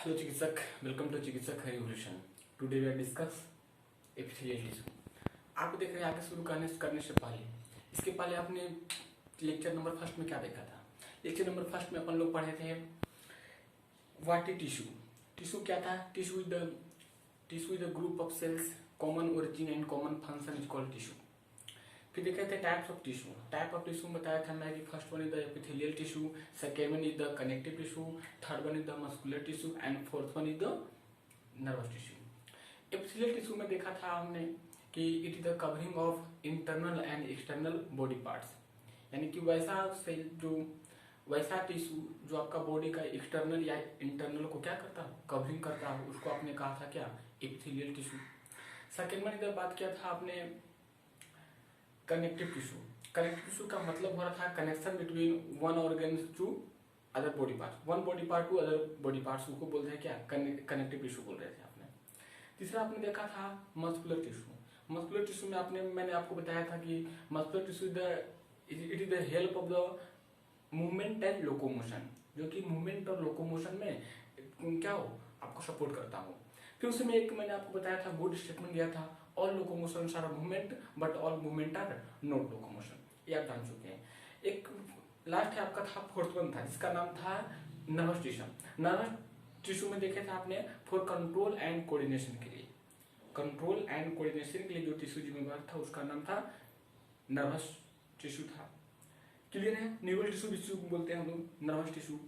Hello Chikitsak, welcome to Chikitsak revolution. Today we are discuss epithelial tissue. आप देख रहे हैं आगे शुरू करने से पहले, इसके पहले आपने लेक्चर नंबर फर्स्ट में क्या देखा था? लेक्चर नंबर फर्स्ट में अपन लोग पढ़े थे व्हाट इज टिश्यू। टिश्यू क्या था? Tissue is the group of cells common origin and common function is called tissue. फिर देखे थे types of tissue. Type of tissue बताया था मैं कि first one is the epithelial tissue, second one is the connective tissue, third one is the muscular tissue and fourth one is the nervous tissue. Epithelial tissue में देखा था हमने कि it is the covering of internal and external body parts, यानी कि वैसा tissue जो आपका बॉडी का एक्सटर्नल या इंटरनल को क्या करता है, कवरिंग करता है, उसको आपने कहा था क्या, एपिथेलियल टिश्यू। सेकेंड वन इधर बात किया था आपने कनेक्टिव टिश्यू। कनेक्टिव टिश्यू का मतलब हो रहा था connection between one organ to other body part, one body part to other body parts, उसको बोलते हैं क्या, कनेक्टिव टिश्यू बोल रहे थे आपने। तीसरा आपने देखा था मस्कुलर टिश्यू। मस्कुलर टिश्यू में मैंने आपको बताया था कि muscular tissue it is the help of the movement and locomotion, जो कि मूवमेंट और लोकोमोशन में क्या हो, आपको सपोर्ट करता हो। फिर उसमें एक मैंने आपको बताया था गुड स्टेटमेंट दिया था, all locomotion are movement but all movement are not locomotion, ये आप जान चुके हैं। एक लास्ट है आपका था फोर्थ वन था, जिसका नाम था नर्वस टिश्यू। नर्वस टिश्यू में देखे थे आपने फॉर कंट्रोल एंड कोऑर्डिनेशन के लिए, कंट्रोल एंड कोऑर्डिनेशन के लिए जो टिश्यू जिम्मेदार था उसका नाम था नर्वस टिश्यू था। क्लियर है? न्यूरल टिश्यू बोलते हैं हम लोग नर्वस टिश्यू।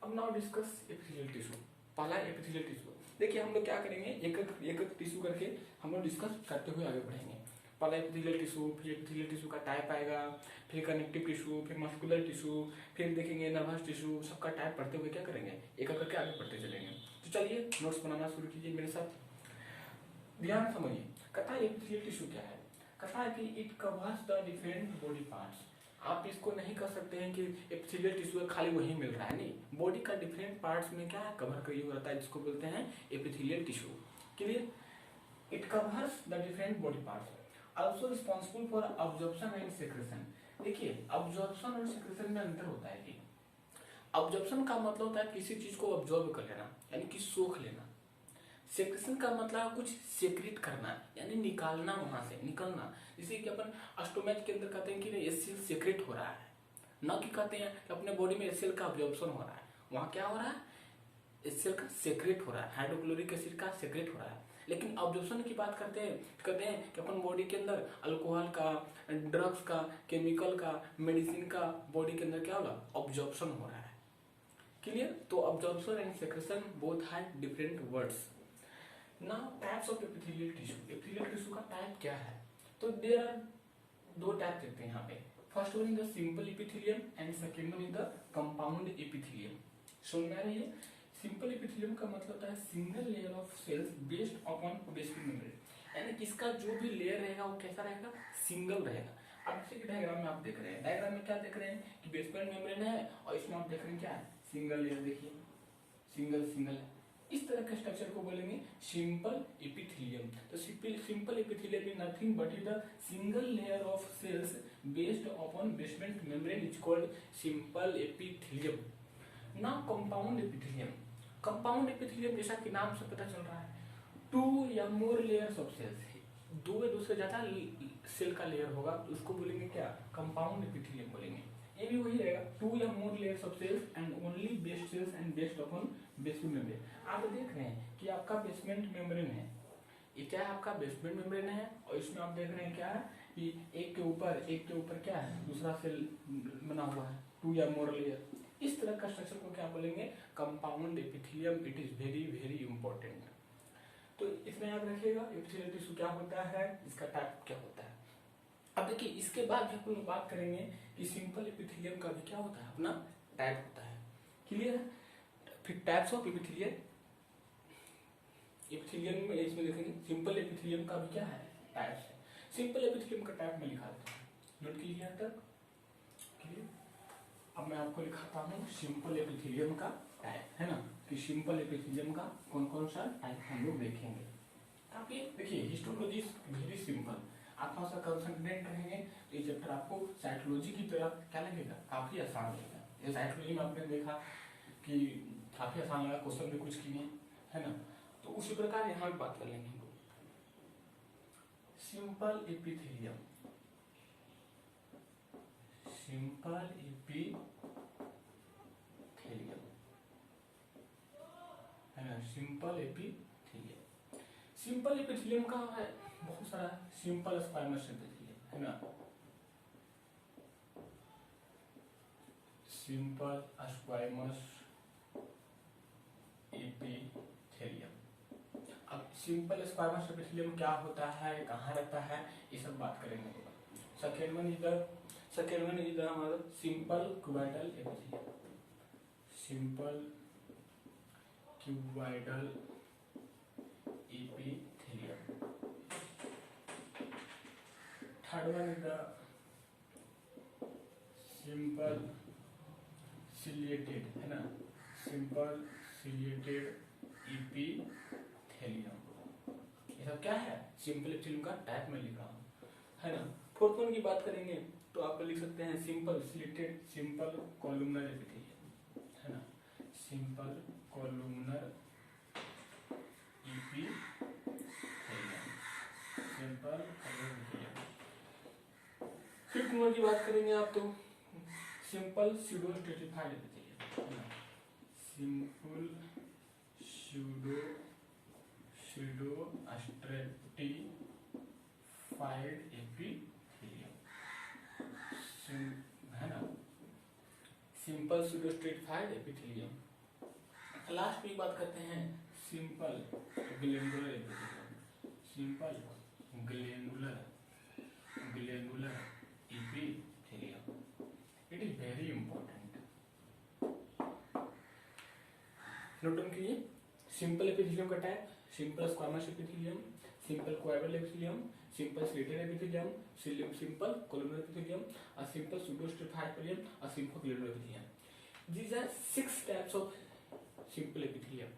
अब नाउ डिस्कस एपिथेलियल टिश्यू। पहला एपिथेलियल टिश्यू, देखिए हम लोग क्या करेंगे, एक एक टिश्यू करके हम लोग डिस्कस करते हुए आगे बढ़ेंगे। पहला एपिथेलियल टिश्यू, फिर एपिथेलियल टिश्यू का टाइप आएगा, फिर कनेक्टिव टिश्यू, फिर मस्कुलर टिश्यू, फिर देखेंगे नर्वस टिश्यू। सबका टाइप पढ़ते हुए क्या करेंगे, एक एक करके आगे बढ़ते चलेंगे। तो चलिए नोट्स बनाना शुरू कीजिए मेरे साथ, ध्यान समझिए। कहता है एपिथेलियल टिश्यू क्या है? कहता है कि it covers the different body parts. आप इसको नहीं कर सकते हैं कि एपिथेलियल टिश्यू खाली वही मिल रहा है, नहीं, बॉडी का डिफरेंट पार्ट्स में क्या है, कवर किया हुआ रहता है, जिसको बोलते हैं epithelial tissue. Clear? It covers the different body parts, also responsible for absorption and secretion. देखिए अब्जॉर्प्शन और सेक्रेशन में अंतर होता है कि अब्जॉर्प्शन का मतलब होता है किसी चीज को अब्जॉर्ब कर लेना, यानी कि सोख लेना। सेक्रेशन का मतलब कुछ सेक्रेट करना, यानी निकालना, वहां से निकलना। जैसे कि अपन स्टोमच के अंदर कहते हैं कि एसिड सेक्रेट हो रहा है, ना कि कहते हैं कि अपने बॉडी में एसिड का अब्जॉर्प्शन हो रहा है। वहां क्या हो रहा है, एसिड का सेक्रेट हो रहा है, हाइड्रोक्लोरिक एसिड का सेक्रेट हो रहा है। लेकिन अब्जॉर्प्शन की बात करते हैं कि अपन बॉडी के अंदर अल्कोहल का, ड्रग्स का, केमिकल का, मेडिसिन का बॉडी के अंदर क्या होगा, अब्जॉर्प्शन हो रहा है। क्लियर? तो absorption and secretion both have different words. Now types of epithelial tissue. Epithelial tissue का टाइप क्या है? तो देयर आर दो टाइप देखते हैं यहाँ पे। First one is the simple epithelium and second one is the compound epithelium. समझ में आ रही है? सिंपल एपिथेलियम का मतलब होता है single layer of cells based upon basic membrane, यानी कि इसका जो भी लेयर रहेगा वो कैसा रहेगा, सिंगल रहेगा। अब जैसे कि डायग्राम में आप देख रहे हैं, डायग्राम में क्या देख रहे हैं कि बेसमेंट मेम्ब्रेन है और इसमें आप देख रहे हैं क्या है, सिंगल लेयर। देखिए सिंगल सिंगल है, इस तरह के स्ट्रक्चर को बोलेंगे सिंपल एपिथेलियम। तो simple epithelium is nothing but is the single layer of cells based upon basement membrane is called simple epithelium. Now compound epithelium. Compound epithelium जैसा कि नाम से पता चल रहा है, टू या मोर लेयर्स ऑफ सेल्स, दो से ज्यादा सेल का लेयर होगा, तो उसको बोलेंगे क्या, कंपाउंड एपिथेलियम बोलेंगे। ये भी वही रहेगा, टू या more layers of cells and only based cells and based upon basement membrane. आप देख रहे हैं कि आपका बेसमेंट मेम्ब्रेन है, ये क्या है, आपका बेसमेंट मेम्ब्रेन है, और इसमें आप देख रहे हैं क्या है कि एक के ऊपर क्या है, दूसरा सेल बना हुआ है, टू या मोर लेयर। इस तरह का स्ट्रक्चर को क्या बोलेंगे, compound epithelium. It is very very important. तो इसमें याद रखिएगा एपिथेलियल टिश्यू क्या होता है, इसका टाइप क्या होता है। अब देखिए इसके बाद भी अपन बात करेंगे कि सिंपल एपिथेलियम का भी क्या होता है, अपना टाइप होता है। क्लियर है? फिर टाइप्स ऑफ एपिथेलियम में इसमें देखेंगे सिंपल एपिथेलियम का भी क्या है, टाइप्स है। सिंपल एपिथेलियम का टाइप में लिखा देता हूं, नोट कीजिए यहाँ तक। क्लियर? अब मैं आपको लिखाता हूँ सिंपल एपिथेलियम का टाइप, है ना, कि सिंपल एपिथेलियम का कौन कौन सा टाइप हम लोग देखेंगे। काफी देखिए हिस्टोलॉजी वेरी सिंपल, आप थोड़ा सा कंसंट्रेट रहेंगे तो ये चैप्टर आपको साइकोलॉजी की तरफ क्या लगेगा, काफी आसान लगेगा। ये साइकोलॉजी में आपने देखा कि काफी आसान लगा, क्वेश्चन भी कुछ किए है ना। तो उसी प्रकार यहाँ भी बात कर लेंगे हम लोग सिंपल एपिथेलियम, सिंपल एपिथेलियम है ना, सिंपल एपिथेलियम। सिंपल एपिथेलियम का है बहुत सारा, सिंपल स्क्वायमस एपिथेलियम है ना, सिंपल स्क्वायमस एपिथेलियम। अब सिंपल स्क्वायमस एपिथेलियम क्या होता है, कहाँ रहता है, ये सब बात करेंगे। सेकेंड वन इज हमारा simple cuboidal epithelium, simple cuboidal epithelium. Third one is the simple ciliated है ना, सिंपल सिलिएटेड एपिथेलियम। ये सब क्या है, सिंपल एपिथेलियम का टाइप में लिखा हूं है ना। फोर्थ वन की बात करेंगे तो आप लिख सकते हैं simple ciliated, simple columnar epithelium है ना, simple columnar epithelium, simple columnar epithelium. Fifth one की बात करेंगे आप तो सिंपल स्यूडो स्ट्रेटिफाइड एपिथेलियम है ना, सिंपल स्यूडो स्ट्रेटिफाइड एपिथेलियम है ना, simple pseudo stratified epithelium. Last में बात करते हैं simple glandular epithelium, simple glandular epithelium. It is very important, note down कीजिए। सिंपल एपिथेलियम का type, simple squamous epithelium, simple cuboidal epithelium, simple ciliated epithelium, simple columnar epithelium, और simple pseudo stratified epithelium, और simple glandular epithelium. These are 6 types of simple epithelium.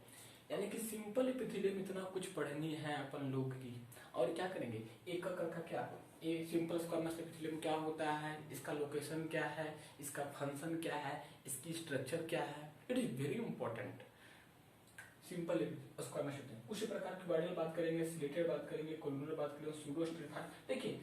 यानी कि simple epithelium इतना कुछ पढ़नी है अपन लोग की, और क्या करेंगे एक का क्या, ये सिंपल स्क्वायमस एपिथेलियम क्या होता है, इसका लोकेशन क्या है, इसका फंक्शन क्या है, इसकी स्ट्रक्चर क्या है, it is very important. Simple squamous epithelium. उसी प्रकार क्यूबॉइडल बात करेंगे, सिलिएटेड बात करेंगे, कॉलमनर बात करेंगे, स्यूडो स्ट्रेटिफाइड। देखिए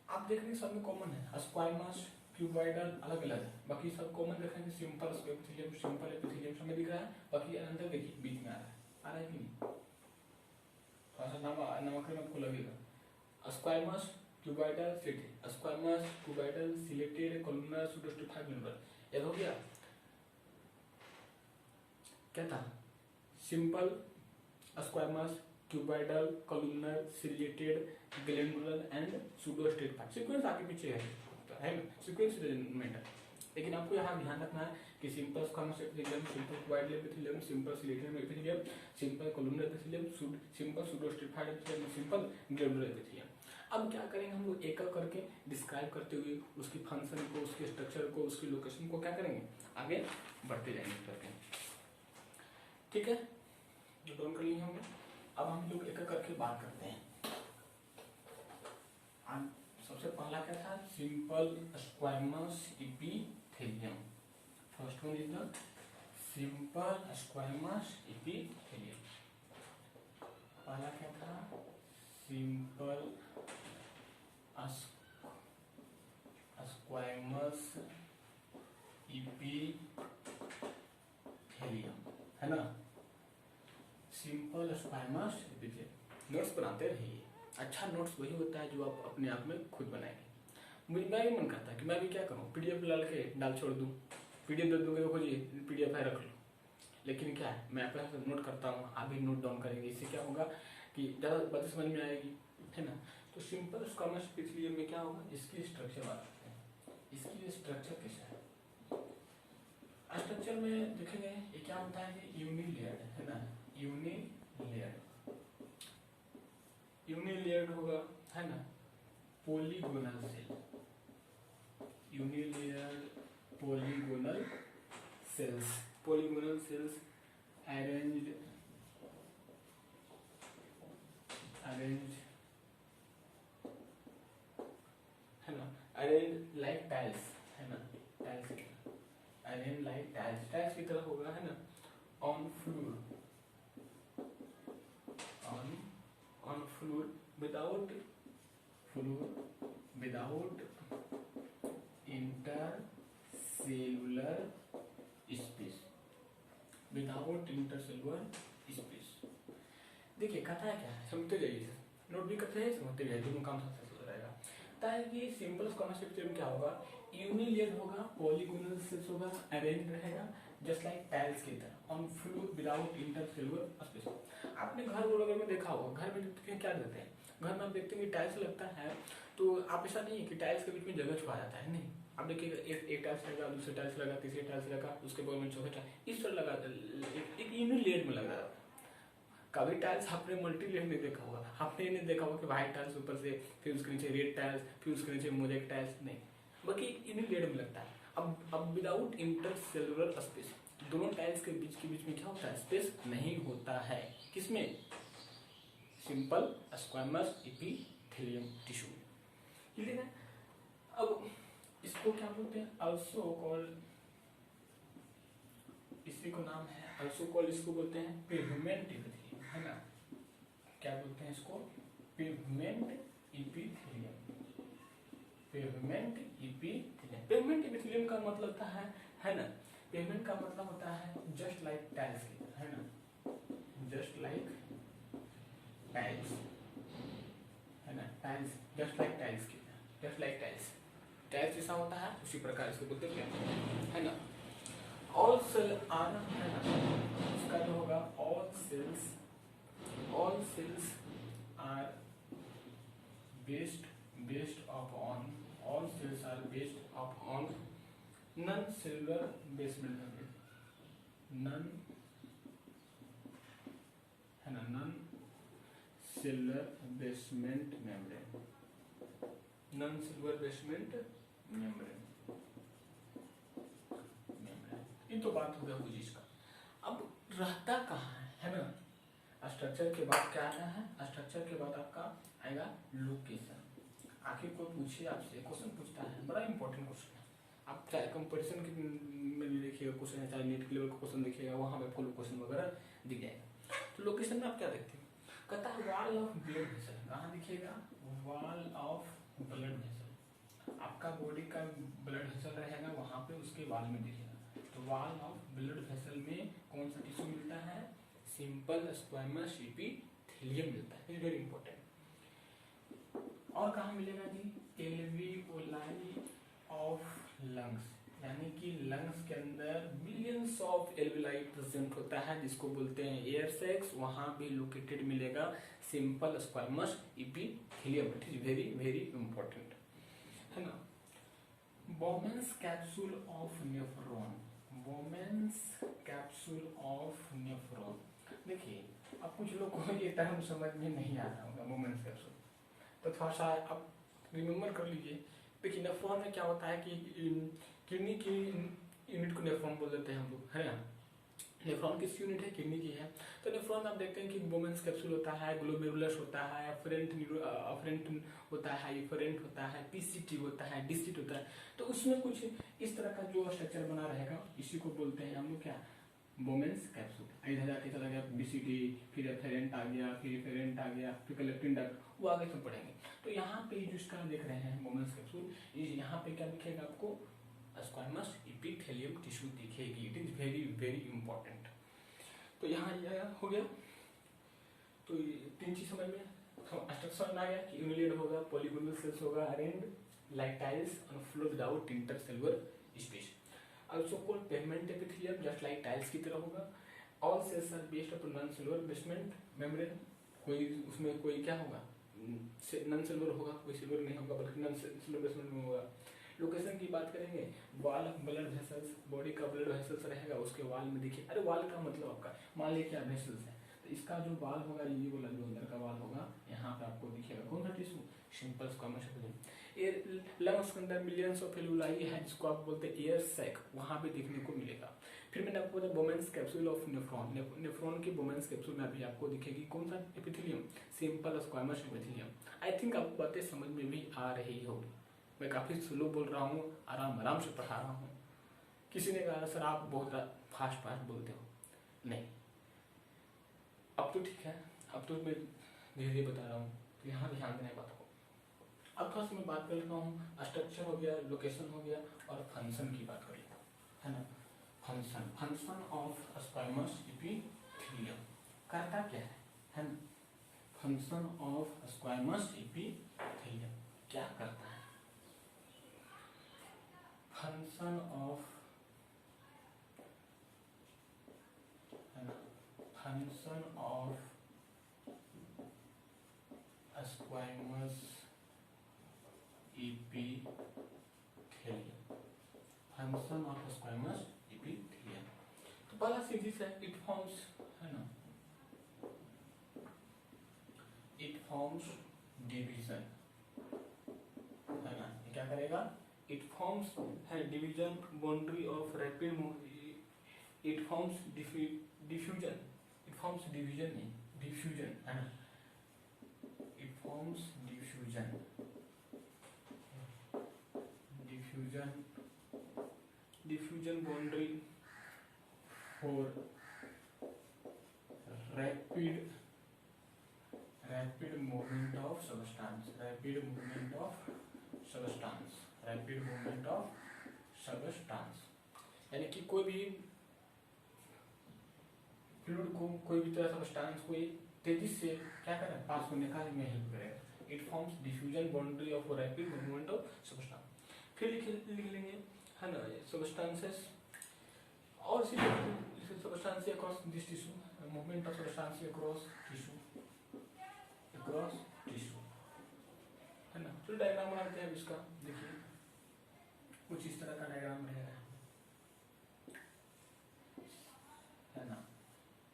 आप देखेंगे सब में कॉमन है, स्क्वायमस क्यूबॉइडल अलग अलग है, बाकी सब कॉमन देखेंगे, सिंपल एपिथेलियम, सिंपल एपिथेलियम सब में दिख रहा है, बाकी अंदर देखिए बीच में आ रहा है कि नहीं, थोड़ा सा नामकरण आपको लगेगा। Squamous cuboidal ciliated, squamous cuboidal ciliated, columnar pseudo stratified glandular. याद हो गया क्या था, simple squamous cuboidal columnar ciliated glandular and pseudo stratified. Sequence आगे पीछे है ना, सीक्वेंस मैटर। लेकिन आपको यहाँ ध्यान रखना है कि simple squamous epithelium, simple cuboidal epithelium, simple ciliated epithelium, simple columnar epithelium, simple pseudo stratified epithelium, simple glandular epithelium. अब क्या करेंगे हम लोग एक एक करके डिस्क्राइब करते हुए उसकी फंक्शन को, उसके स्ट्रक्चर को, उसकी लोकेशन को क्या करेंगे आगे बढ़ते जाएंगे करके, ठीक है। नोट डाउन कर लिए हमने। अब हम लोग एक एक करके बात करते हैं। सबसे पहला क्या था, simple squamous epithelium. First one is the simple squamous epithelium. पहला क्या था, सिंपल स्क्वायमस एपिथेलियम है ना, सिंपल स्क्वायमस एपिथेलियम। नोट्स बनाते रहिए, अच्छा नोट्स वही होता है जो आप अपने आप में खुद बनाएंगे। मेरा भी मन करता है कि मैं भी क्या करूँ, पीडीएफ डाल छोड़ दूँ, पीडीएफ दे दूँगा, देखो जी पीडीएफ है रख लो। लेकिन क्या है, मैं अपने नोट करता हूँ, आप भी नोट डाउन करेंगे, इससे क्या होगा कि ज़्यादा बातें समझ में आएगी, है ना। तो सिंपल स्क्वायमस एपिथेलियम में क्या होगा, इसकी स्ट्रक्चर बात करते हैं। इसकी स्ट्रक्चर कैसा है, स्ट्रक्चर में देखेंगे ये क्या होता है, यूनिलेयर्ड है ना, यूनिलेयर्ड होगा है ना, polygonal cell, unilayered polygonal cells, polygonal cells arranged है ना, अरेंज लाइक टाइल्स है ना, टाइल्स अरेंज लाइक टाइल्स की तरह होगा है ना। on floor without intercellular space, देखिए कहता है क्या है, समझते जाइए, नोट भी करते हैं समझते जाइए, दोनों काम साथ साथ रहेगा। कहता है कि सिंपल स्क्वायर थ्योरम क्या होगा, यूनिलेयर होगा, पॉलीगोनल सेल्स होगा, अरेंज रहेगा जस्ट लाइक टाइल्स की तरह on floor without intercellular space. आपने घर वगैरह में देखा होगा, घर में देखते हैं क्या देते हैं, घर में आप देखते हैं कि टाइल्स लगता है तो आप ऐसा नहीं है कि टाइल्स के बीच में जगह छुपा जाता है, नहीं, आप देखिएगा एक टाइल्स लगा, दूसरे टाइल्स लगा, तीसरे टाइल्स लगा, उसके बगल में चौथे टाइल्स, इस तरह लगा एक यूनिलेयर में लग रहा है। कभी टाइल्स आपने मल्टी लेयर में देखा होगा, आपने नहीं देखा होगा कि व्हाइट टाइल्स ऊपर से, फिर उसके नीचे रेड टाइल्स, फिर उसके नीचे मोज़ेक टाइल्स, नहीं, बल्कि यूनिलेयर में लगता है। अब विदाउट इंटरसेलुलर स्पेस, दोनों टाइल्स के बीच में क्या होता है, स्पेस नहीं होता है, किसमें, simple squamous epithelium tissue, clear है। अब इसको क्या बोलते हैं, अल्सो कॉल्ड, इसी को नाम है अल्सो कॉल्ड, इसको बोलते हैं पेवमेंट एपिथेलियम, है ना, क्या बोलते हैं इसको, pavement epithelium, pavement epithelium. Pavement epithelium का मतलब होता है ना, पेवमेंट का मतलब होता है जस्ट लाइक टाइल्स की तरह, है ना, जस्ट लाइक टाइल्स, है ना, टाइल्स जस्ट लाइक टाइल्स की तरह, जस्ट लाइक टाइल्स, टाइल्स जैसा होता है उसी प्रकार इसको बोलते हैं, है ना। ऑल सेल आर, है ना, इसका जो होगा all cells are based upon, all cells are based upon non-cellular basement membrane, non-cellular basement membrane, ये तो बात हो गया वो चीज का। अब रहता कहाँ है ना, स्ट्रक्चर के बाद क्या आता है, स्ट्रक्चर के बाद आपका आएगा लोकेशन। आखिर कोई पूछे आपसे क्वेश्चन पूछता है, बड़ा इंपॉर्टेंट क्वेश्चन है, आप चाहे कंपटीशन में भी देखिएगा क्वेश्चन है, चाहे नेट के लेवल का क्वेश्चन देखिएगा, वहाँ पे आपको लोकेशन वगैरह दिख जाएगा। तो लोकेशन में आप क्या देखते हैं, कहता है वॉल ऑफ ब्लड वेसल, कहाँ दिखिएगा, वॉल ऑफ ब्लड वेसल, आपका बॉडी का ब्लड वेसल रहेगा वहाँ पे, उसके वॉल में दिखेगा। तो वॉल ऑफ ब्लड वेसल में कौन सा टिश्यू मिलता है, सिंपल स्क्वैमस एपिथेलियम मिलता है, वेरी इंपॉर्टेंट। और कहाँ मिलेगा जी, एल्वियोलाई ऑफ लंग्स, यानी कि लंग्स के अंदर मिलियंस ऑफ एल्वियोलाई प्रेजेंट होता है, जिसको बोलते हैं एयर सैक्स, वहां भी लोकेटेड मिलेगा simple squamous epithelium, it is very very important, है ना। Bowman's capsule of nephron, Bowman's capsule of nephron, देखिए अब कुछ लोग को ये टर्म समझ में नहीं आ रहा होगा, बोमेन्स कैप्सूल, तो थोड़ा सा आप रिमेम्बर कर लीजिए। देखिए नेफ्रॉन में क्या होता है कि किडनी की यूनिट को नेफ्रॉन बोल देते हैं हम लोग, है ना, नेफ्रॉन किस यूनिट है, किडनी की है। तो नेफ्रॉन में आप देखते हैं कि बोमेन्स कैप्सूल होता है, ग्लोमेरुलस होता है, अफरेंट होता है, इफरेंट होता है, पीसीटी होता है, डिस्टिट होता है। तो उसमें कुछ इस तरह का जो स्ट्रक्चर बना रहेगा, इसी को बोलते हैं हम लोग क्या, बोमेन्स कैप्सूल। इधर जाके चला गया बीसीटी, फिर एफरेंट आ गया, फिर इफरेंट आ गया, फिर कलेक्टिन डक्ट, वो आगे सब पढ़ेंगे। तो यहाँ पे जो इसका देख रहे हैं बोमेन्स कैप्सूल, यहाँ पे क्या दिखेगा आपको, स्क्वैमस एपिथेलियम टिश्यू दिखेगी, it is very very important. तो यहाँ यह हो गया, तो तीन चीज समझ में, स्ट्रक्चर आ गया कि यूनिलेयर होगा, पॉलीगोनल सेल्स होगा, arranged like tiles on floor without intercellular space, also called pavement epithelium, just like tiles की तरह होगा। all cells are based upon non-cellular basement membrane, कोई उसमें कोई क्या होगा, non-cellular होगा, कोई cellular नहीं होगा, बल्कि non-cellular basement में होगा। लोकेशन की बात करेंगे, wall of blood vessels, body का ब्लड वेसल्स रहेगा, उसके वॉल में देखिए, अरे वॉल का मतलब आपका मान लीजिए क्या वेसल्स है, तो इसका जो वॉल होगा, ये वाला जो अंदर का वॉल होगा, यहाँ पे आपको दिखेगा कौन सा tissue, simple squamous epithelium. Lungs के अंदर मिलियंस ऑफ एल्वियोलाई है, जिसको आप बोलते हैं एयर सैक, वहां पे देखने को मिलेगा। फिर मैंने आपको बताया Bowman's capsule of nephron, nephron की बोमेन्स कैप्सूल में अभी आपको दिखेगी कौन सा epithelium, simple squamous epithelium. I think आपको बातें समझ में भी आ रही होगी, मैं काफी स्लो बोल रहा हूँ, आराम आराम से पढ़ा रहा हूँ। किसी ने कहा सर आप बहुत फास्ट बोलते हो, नहीं। अब तो ठीक है, अब तो मैं धीरे धीरे बता रहा हूँ, तो यहाँ ध्यान देने बात को। अब थोड़ा सा मैं बात कर लेता हूँ, स्ट्रक्चर हो गया, लोकेशन हो गया, और फंक्शन की बात कर लेता हूँ, है ना। फंक्शन ऑफ स्क्वामस एपिथेलियम करता क्या है ना। फंक्शन ऑफ स्क्वामस एपिथेलियम क्या करता है। फंक्शन ऑफ, है ना, function of squamous epithelium, function of squamous epithelium. तो पहला सीधी से इट फॉर्म्स, है ना, इट फॉर्म्स डिवीजन, है ना। ये क्या करेगा, इट फॉर्म्स है division boundary of rapid, it forms diffusion, it forms division नहीं डिफ्यूजन, है ना, it forms diffusion, diffusion boundary for rapid movement of substance, rapid movement of substance, rapid movement of substance. यानी कि कोई भी fluid को, कोई भी तरह सबस्टेंस को तेजी से क्या करें, पास होने का में हेल्प करेगा। It forms diffusion boundary of rapid movement of substance. फिर लिख लेंगे, है ना, सबस्टेंसेस और substance across this tissue, movement of substance across tissue, है ना। तो डायग्राम बनाते हैं इसका, देखिए कुछ इस तरह का डायग्राम रहेगा, है ना।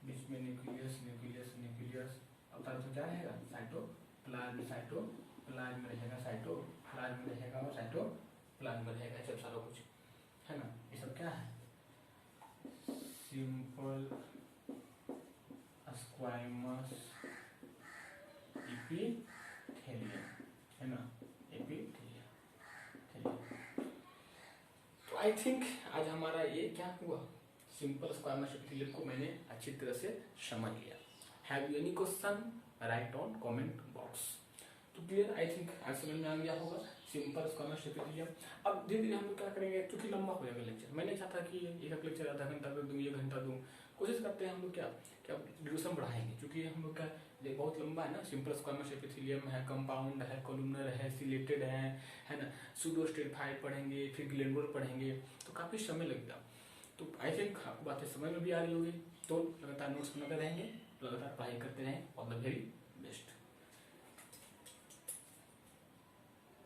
बीच में न्यूक्लियस न्यूक्लियस न्यूक्लियस, अब तरफ क्या रहेगा, साइटोप्लाज्म, साइटोप्लाज्म रहेगा, साइटोप्लाज्म रहेगा और साइटोप्लाज्म रहेगा, सब सारा कुछ, है ना। ये सब क्या है, सिंपल स्क्वामस एपिथेलियम, है ना, एपिथेलियम। तो आई थिंक आज हमारा ये क्या हुआ, सिंपल स्क्वामस एपिथेलियम को मैंने अच्छी तरह से समझ लिया। Have you any question, right on comment box. तो क्लियर, आई थिंक आज समझ में आ गया होगा सिंपल स्क्वामस एपिथेलियम। अब धीरे धीरे हम लोग क्या करेंगे, क्योंकि लंबा हो जाएगा लेक्चर, मैंने चाहता कि एक लेक्चर आधा घंटा कर दूँ, 1 घंटा दूँ, कोशिश करते हैं हम लोग क्या ड्यूरेशन बढ़ाएंगे, क्योंकि हम लोग का ये बहुत लंबा है ना। सिंपल स्क्वामस एपिथेलियम है, कंपाउंड है, कॉलमनर है, सिलेटेड है ना, सूडो स्टेरिफाइड पढ़ेंगे, फिर ग्लैंडुलर पढ़ेंगे, तो काफ़ी समय लगेगा। तो आई थिंक आपको बातें समझ में भी आ रही होगी। तो लगातार नोट्स बनाते रहेंगे, लगातार पढ़ाई करते रहें। All the very best.